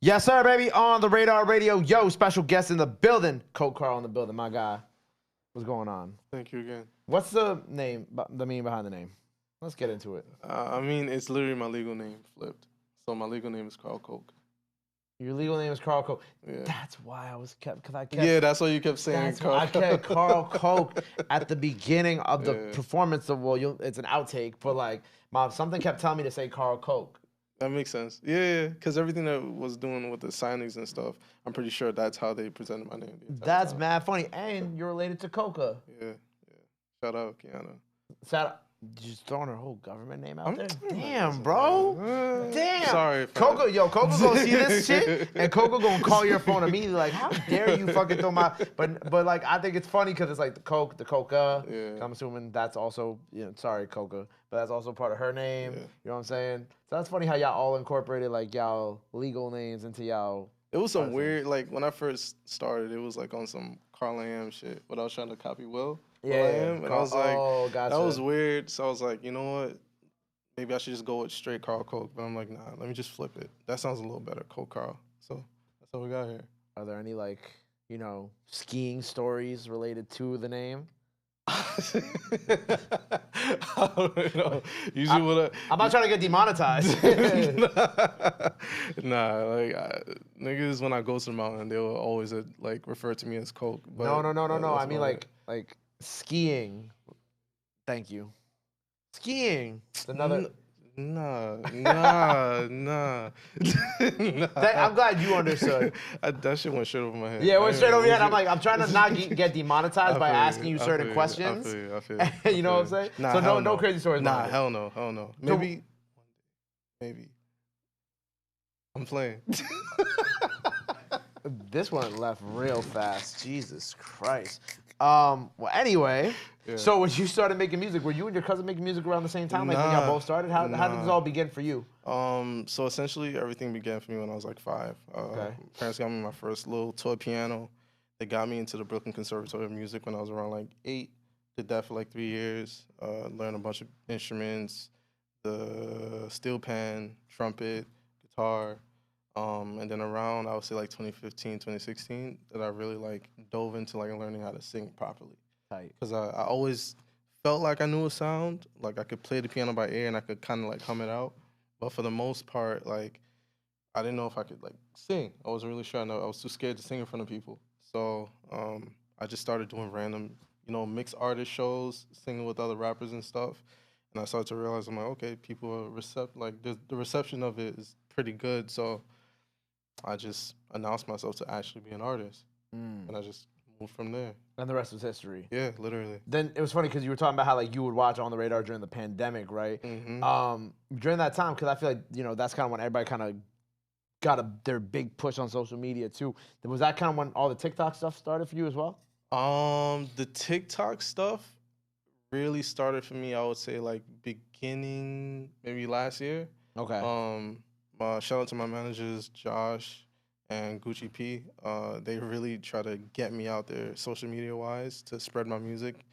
Yes, sir, baby. On the Radar Radio. Yo, special guest in the building. CokeCarl in the building, my guy. What's going on? Thank you again. What's the name, the meaning behind the name? Let's get into it. I mean, it's literally my legal name flipped. So my legal name is Carl Coke. Your legal name is Carl Coke. Yeah. That's why I was kept, because I kept. Yeah, that's why you kept saying That's Carl. why I kept Carl Coke at the beginning of the Yeah. performance. Of it's an outtake, but like something kept telling me to say Carl Coke. That makes sense. Yeah, because everything that was doing with the signings and stuff, I'm pretty sure that's how they presented my name. That's mad funny, and you're related to Cokah. Yeah. Shout out, Kiana. Shout out. Just throwing her whole government name out there. I'm Damn, bro. Damn. Sorry, Cokah, Cokah gonna see this shit, and Cokah gonna call your phone immediately like, how dare you fucking throw my... But like, I think it's funny because it's like the Cokah. Yeah. I'm assuming that's also, sorry, Cokah, but that's also part of her name. Yeah. You know what I'm saying? So that's funny how y'all all incorporated like y'all legal names into y'all... It was some weird, like, when I first started, it was like on some Carl I Am shit, but I was trying to copy Will. Yeah, and I was like, gotcha. that was weird. So I was like, you know what? Maybe I should just go with straight Carl Coke. But I'm like, nah, let me just flip it. That sounds a little better, CokeCarl. So that's what we got here. Are there any like, skiing stories related to the name? I don't know. Usually I'm not trying to get demonetized. Nah, like niggas when I go to the mountain, they will always like refer to me as Coke. But, No. I mean like skiing. Thank you. Skiing. It's another. Nah. I'm glad you understood. That shit went straight over my head. Yeah, it went straight over your head. I'm like, I'm trying to not get demonetized by asking you certain I questions. feel you. You know what I'm saying? Nah, so no crazy stories. Nah, hell no. Maybe. I'm playing. This one left real fast. Jesus Christ. Well, anyway, So when you started making music, were you and your cousin making music around the same time? Like when y'all both started? How did this all begin for you? So essentially everything began for me when I was like 5. Parents got me my first little toy piano. They got me into the Brooklyn Conservatory of Music when I was around like 8. Did that for like 3 years. Learned a bunch of instruments, the steel pan, trumpet, guitar. And then around, I would say like 2015, 2016, that I really like dove into like learning how to sing properly. Because I always felt like I knew a sound, like I could play the piano by ear and I could kind of like hum it out. But for the most part, like I didn't know if I could like sing. I wasn't really sure. I was too scared to sing in front of people. So I just started doing random, mixed artist shows, singing with other rappers and stuff. And I started to realize, I'm like, okay, people are the reception of it is pretty good. So I just announced myself to actually be an artist. And I just moved from there. And the rest was history. Yeah, literally. Then it was funny because you were talking about how like you would watch On the Radar during the pandemic, right? Mm-hmm. During that time, because I feel like, that's kind of when everybody kind of got their big push on social media too. Was that kind of when all the TikTok stuff started for you as well? The TikTok stuff really started for me, I would say like beginning maybe last year. Okay. Shout out to my managers, Josh and Gucci P. They really try to get me out there social media wise to spread my music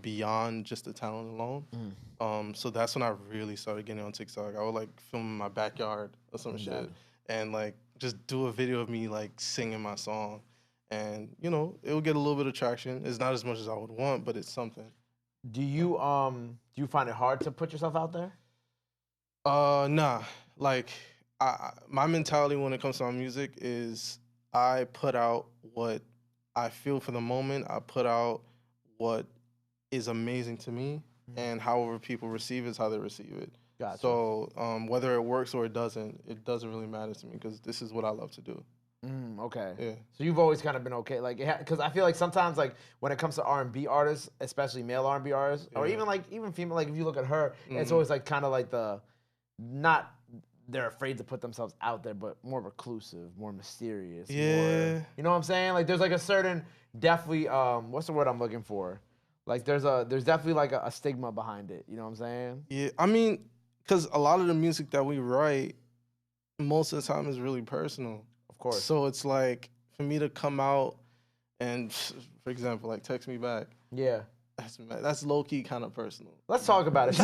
beyond just the talent alone. So that's when I really started getting on TikTok. I would like film in my backyard or some shit and like just do a video of me like singing my song. And it will get a little bit of traction. It's not as much as I would want, but it's something. Do you find it hard to put yourself out there? Nah. Like my mentality when it comes to my music is I put out what I feel for the moment. I put out what is amazing to me, and however people receive it is how they receive it. Gotcha. So whether it works or it doesn't really matter to me because this is what I love to do. Okay. Yeah. So you've always kind of been okay, like, because I feel like sometimes, like, when it comes to R&B artists, especially male R&B artists, or even female, like if you look at her, it's always like kind of like not they're afraid to put themselves out there, but more reclusive, more mysterious. Yeah. More, you know what I'm saying? Like there's like a certain definitely what's the word I'm looking for? Like there's definitely like a stigma behind it. You know what I'm saying? Yeah. I mean, because a lot of the music that we write, most of the time is really personal. Of course. So it's like for me to come out and, for example, like text me back. Yeah. That's low key kind of personal. Let's talk about it.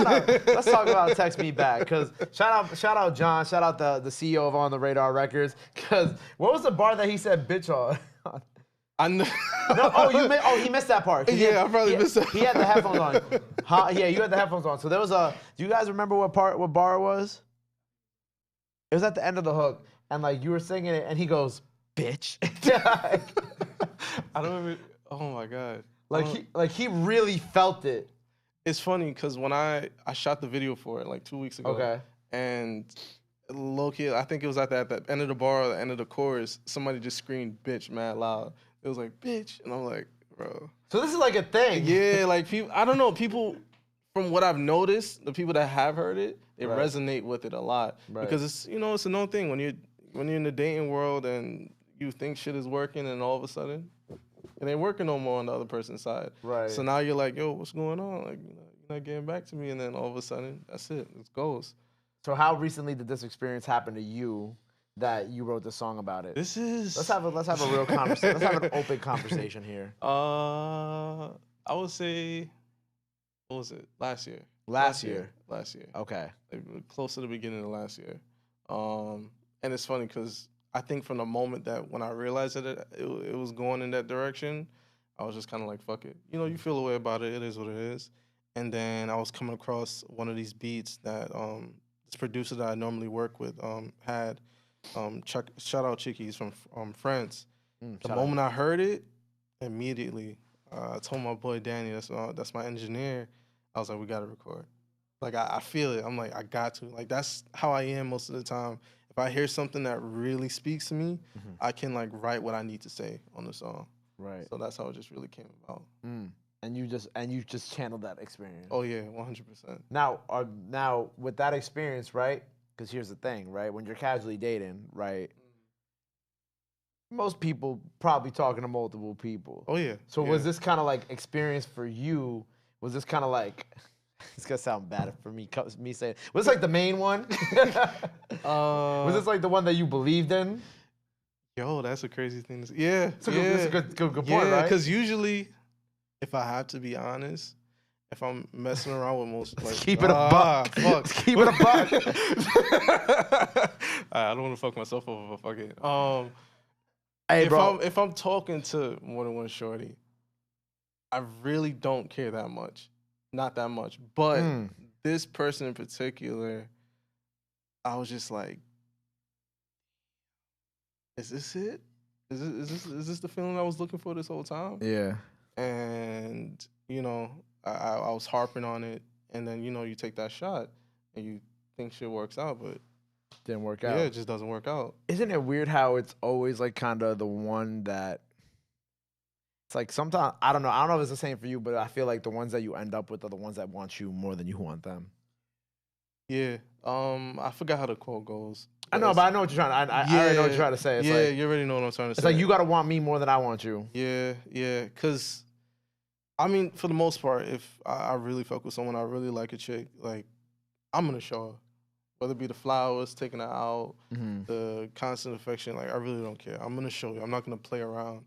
Let's talk about Text Me Back, because shout out John, shout out the CEO of On the Radar Records. Because what was the bar that he said bitch on? I know. No, he missed that part. Yeah, I probably missed that. He had the headphones on. Yeah, you had the headphones on. So there was do you guys remember what bar it was? It was at the end of the hook, and like you were singing it, and he goes, "Bitch." I don't even. Oh my god. He really felt it. It's funny because when I shot the video for it like 2 weeks ago. Okay. And low-key, I think it was at the end of the bar or the end of the chorus, somebody just screamed "bitch" mad loud. It was like "bitch," and I'm like, bro. So this is like a thing. Yeah, like people. I don't know. People, from what I've noticed, the people that have heard it, they resonate with it a lot because it's it's a known thing when you're in the dating world and you think shit is working and all of a sudden it ain't working no more on the other person's side. Right. So now you're like, yo, what's going on? Like, you're not getting back to me, and then all of a sudden, that's it. It goes. So how recently did this experience happen to you that you wrote the song about it? Let's have a real conversation. Let's have an open conversation here. I would say, what was it? Last year. Last year. Okay. Like, close to the beginning of last year. And it's funny because I think from the moment that when I realized that it was going in that direction, I was just kind of like, fuck it. You feel a way about it. It is what it is. And then I was coming across one of these beats that this producer that I normally work with had. Shout out Chicky, he's from France. The moment I heard it, immediately, I told my boy Danny, that's my engineer, I was like, we got to record. Like, I feel it. I'm like, I got to. Like, that's how I am most of the time. If I hear something that really speaks to me, I can like write what I need to say on the song. Right. So that's how it just really came about. And you just channeled that experience. Oh yeah, 100%. Now with that experience, right? Because here's the thing, right? When you're casually dating, right? Most people probably talking to multiple people. Oh yeah. So was this kind of like experience for you? Was this kind of like? It's gonna sound bad for me saying. Was this like the main one? Was this like the one that you believed in? Yo, that's a crazy thing to say. Yeah. That's a good point, right? Because usually, if I have to be honest, if I'm messing around with most, like, keep it a buck. Fuck. Keep it a buck. I don't want to fuck myself over. Fuck it. Hey, bro. If I'm talking to more than one shorty, I really don't care that much. Not that much. But this person in particular, I was just like, is this it? Is this the feeling I was looking for this whole time? Yeah. And, I was harping on it. And then, you take that shot and you think shit works out, but didn't work out. Yeah, it just doesn't work out. Isn't it weird how it's always like kind of the one that it's like sometimes I don't know if it's the same for you, but I feel like the ones that you end up with are the ones that want you more than you want them. Yeah. I forgot how the quote goes. I know, but I know what you're trying to I already know what you're trying to say. It's like, you already know what I'm trying to say. It's like you gotta want me more than I want you. Yeah. Cause I mean, for the most part, if I really fuck with someone, I really like a chick, like I'm gonna show her. Whether it be the flowers, taking her out, the constant affection, like I really don't care. I'm gonna show you. I'm not gonna play around.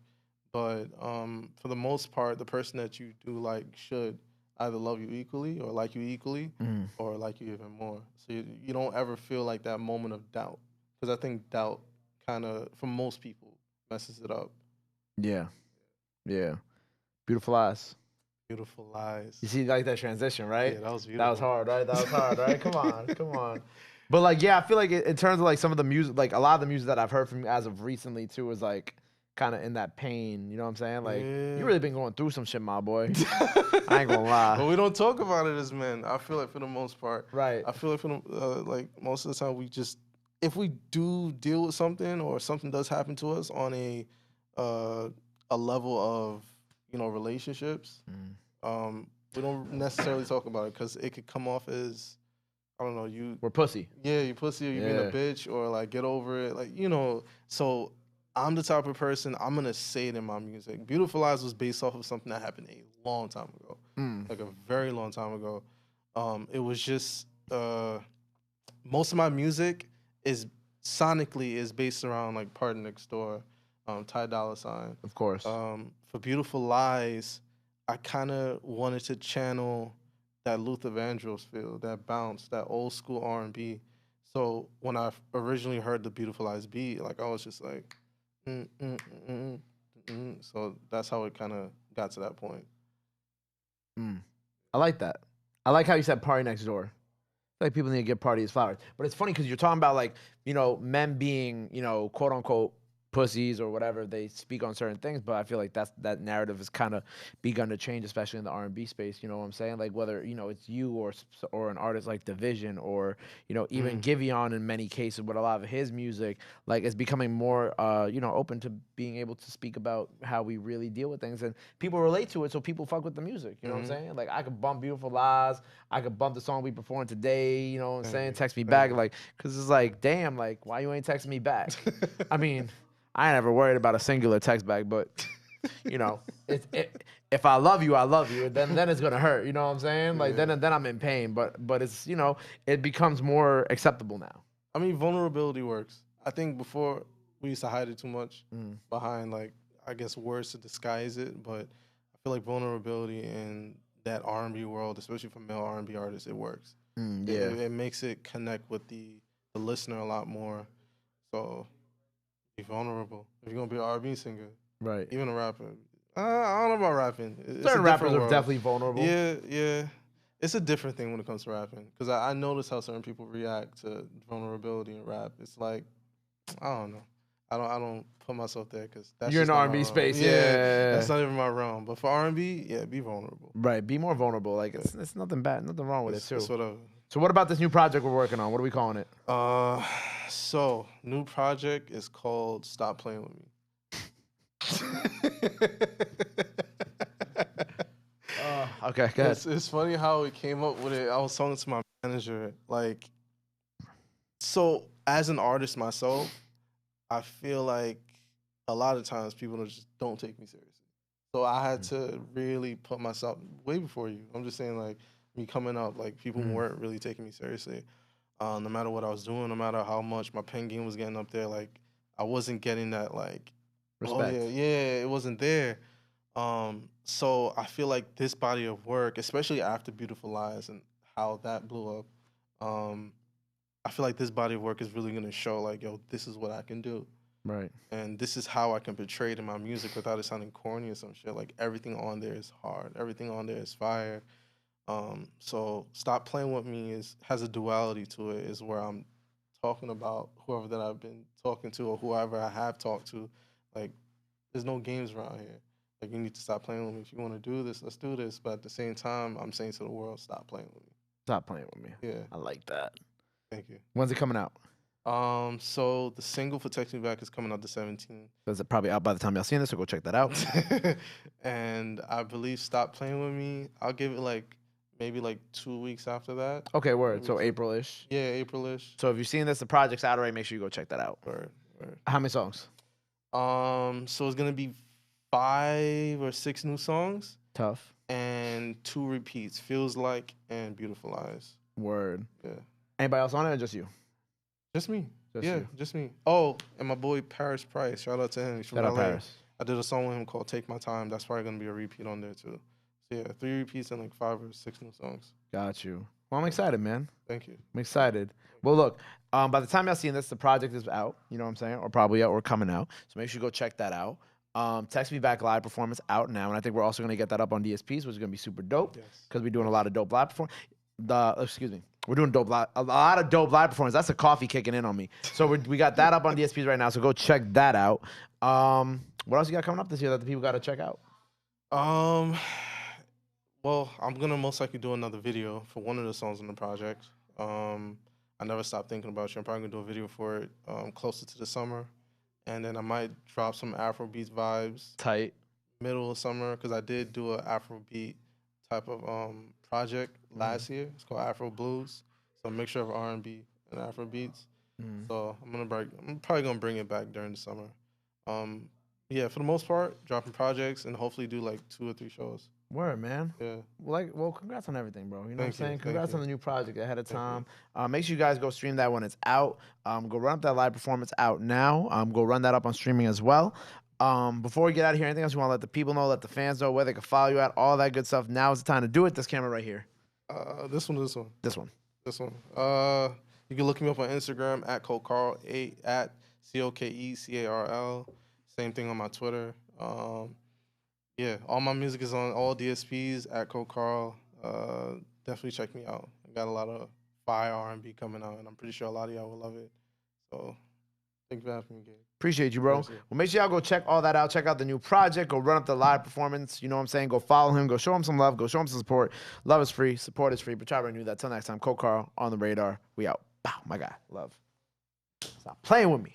But for the most part, the person that you do like should either love you equally or like you equally or like you even more. So you don't ever feel like that moment of doubt. Because I think doubt kind of, for most people, messes it up. Yeah. Beautiful eyes. Beautiful eyes. You see like that transition, right? Yeah, that was beautiful. That was hard, right? Come on. But like, yeah, I feel like in terms of like some of the music, like a lot of the music that I've heard from you as of recently too is like, kind of in that pain, you know what I'm saying? Like, you really been going through some shit, my boy. I ain't gonna lie. But we don't talk about it as men. I feel like for the most part. Right. I feel like for like most of the time we just, if we do deal with something or something does happen to us on a level of, relationships, we don't necessarily talk about it because it could come off as, I don't know, we're pussy. Yeah, you pussy or you being a bitch or like get over it. Like, so I'm the type of person, I'm going to say it in my music. Beautiful Eyes was based off of something that happened a long time ago. Like a very long time ago. It was just, most of my music is sonically based around like Party Next Door, Ty Dolla $ign. Of course. For Beautiful Lies, I kind of wanted to channel that Luther Vandross feel, that bounce, that old school R&B. So when I originally heard the Beautiful Eyes beat, like I was just like, mm, mm, mm, mm, mm. So that's how it kind of got to that point. I like that. I like how you said party next door. Like people need to give parties flowers. But it's funny because you're talking about like, men being, quote unquote pussies or whatever. They speak on certain things, but I feel like that narrative has kind of begun to change, especially in the R&B space. You know what I'm saying? Like whether it's you or an artist like Division or even Giveon in many cases with a lot of his music, like it's becoming more open to being able to speak about how we really deal with things and people relate to it, so people fuck with the music. You know what I'm saying? Like I could bump Beautiful Lies, I could bump the song we performed today. You know what I'm saying? Text me back, like, cause it's like, damn, like why you ain't texting me back? I mean. I ain't ever worried about a singular text back, but if I love you, I love you. Then it's gonna hurt. You know what I'm saying? Like then I'm in pain. But it's it becomes more acceptable now. I mean, vulnerability works. I think before we used to hide it too much behind like I guess words to disguise it, but I feel like vulnerability in that R&B world, especially for male R&B artists, it works. It makes it connect with the listener a lot more. So. Be vulnerable. If you're gonna be an R&B singer, right? Even a rapper, I don't know about rapping. Certain rappers are definitely vulnerable. Yeah. It's a different thing when it comes to rapping because I notice how certain people react to vulnerability in rap. It's like I don't know. I don't put myself there because that's you're in R&B space. Yeah, that's not even my realm. But for R&B, yeah, be vulnerable. Right, be more vulnerable. Like it's nothing bad, nothing wrong with it too. It's whatever. So what about this new project we're working on? What are we calling it? So new project is called Stop Playing With Me. Okay, go ahead. It's funny how we came up with it. I was talking to my manager, like, so as an artist myself, I feel like a lot of times people just don't take me seriously. So I had to really put myself way before you. I'm just saying, like, me coming up, like, people weren't really taking me seriously. No matter what I was doing, no matter how much my pen game was getting up there, like, I wasn't getting that, like, respect. Oh, yeah, it wasn't there. So I feel like this body of work, especially after Beautiful Lies and how that blew up, I feel like this body of work is really going to show, like, yo, this is what I can do. Right. And this is how I can portray it in my music without it sounding corny or some shit. Like, everything on there is hard. Everything on there is fire. So Stop Playing With Me has a duality to it, is where I'm talking about whoever that I've been talking to or whoever I have talked to. Like, there's no games around here. Like, you need to stop playing with me. If you want to do this, let's do this. But at the same time, I'm saying to the world, stop playing with me. Stop playing with me. Yeah. I like that. Thank you. When's it coming out? So the single for Text Me Back is coming out the 17th. Is it probably out by the time y'all seen this, so go check that out. And I believe Stop Playing With Me, I'll give it like maybe like 2 weeks after that. Okay, word. So April-ish. Yeah, April-ish. So if you've seen this, the project's out already, make sure you go check that out. Word. How many songs? So it's gonna be 5 or 6 new songs. Tough. And 2 repeats, Feels Like and Beautiful Eyes. Word. Yeah. Anybody else on it or just you? Just me. You. Just me. Oh, and my boy Paris Price. Shout out to him. He's from Shout out LA. Paris. I did a song with him called Take My Time. That's probably gonna be a repeat on there too. So yeah, 3 repeats and like 5 or 6 new songs. Got you. Well, I'm excited, man. Thank you. I'm excited. Well, look, by the time y'all seeing this, the project is out. You know what I'm saying? Or probably out or coming out. So make sure you go check that out. Text Me Back live performance out now, and I think we're also gonna get that up on DSPs, which is gonna be super dope because we're doing a lot of dope live performance. We're doing a lot of dope live performance. That's a coffee kicking in on me. So we got that up on DSPs right now. So go check that out. What else you got coming up this year that the people got to check out? Well, I'm gonna most likely do another video for one of the songs in the project. I Never Stop Thinking About You. I'm probably gonna do a video for it closer to the summer, and then I might drop some Afrobeat vibes. Tight. Middle of summer, because I did do an Afrobeat type of project last year. It's called Afro Blues. So a mixture of R&B and Afrobeats. So I'm probably gonna bring it back during the summer. Yeah, for the most part, dropping projects and hopefully do like 2 or 3 shows. Word, man. Yeah. Well, congrats on everything, bro. You know what I'm saying? Thank Congrats you. on the new project ahead of time. Make sure you guys go stream that when it's out. Go run up that live performance out now. Go run that up on streaming as well. Before we get out of here, anything else you want to let the people know, let the fans know, where they can follow you at, all that good stuff? Now is the time to do it. This camera right here. This one. You can look me up on Instagram at CokeCarl, at CokeCarl. Same thing on my Twitter. Yeah, all my music is on all DSPs at CokeCarl. Definitely check me out. I got a lot of fire R&B coming out, and I'm pretty sure a lot of y'all will love it. So, thank you for having me, Gabe. Appreciate you, bro. Well, make sure y'all go check all that out. Check out the new project. Go run up the live performance. You know what I'm saying? Go follow him. Go show him some love. Go show him some support. Love is free. Support is free. But try to renew that. Till next time, CokeCarl on the radar. We out. Bow, my guy. Love. Stop playing with me.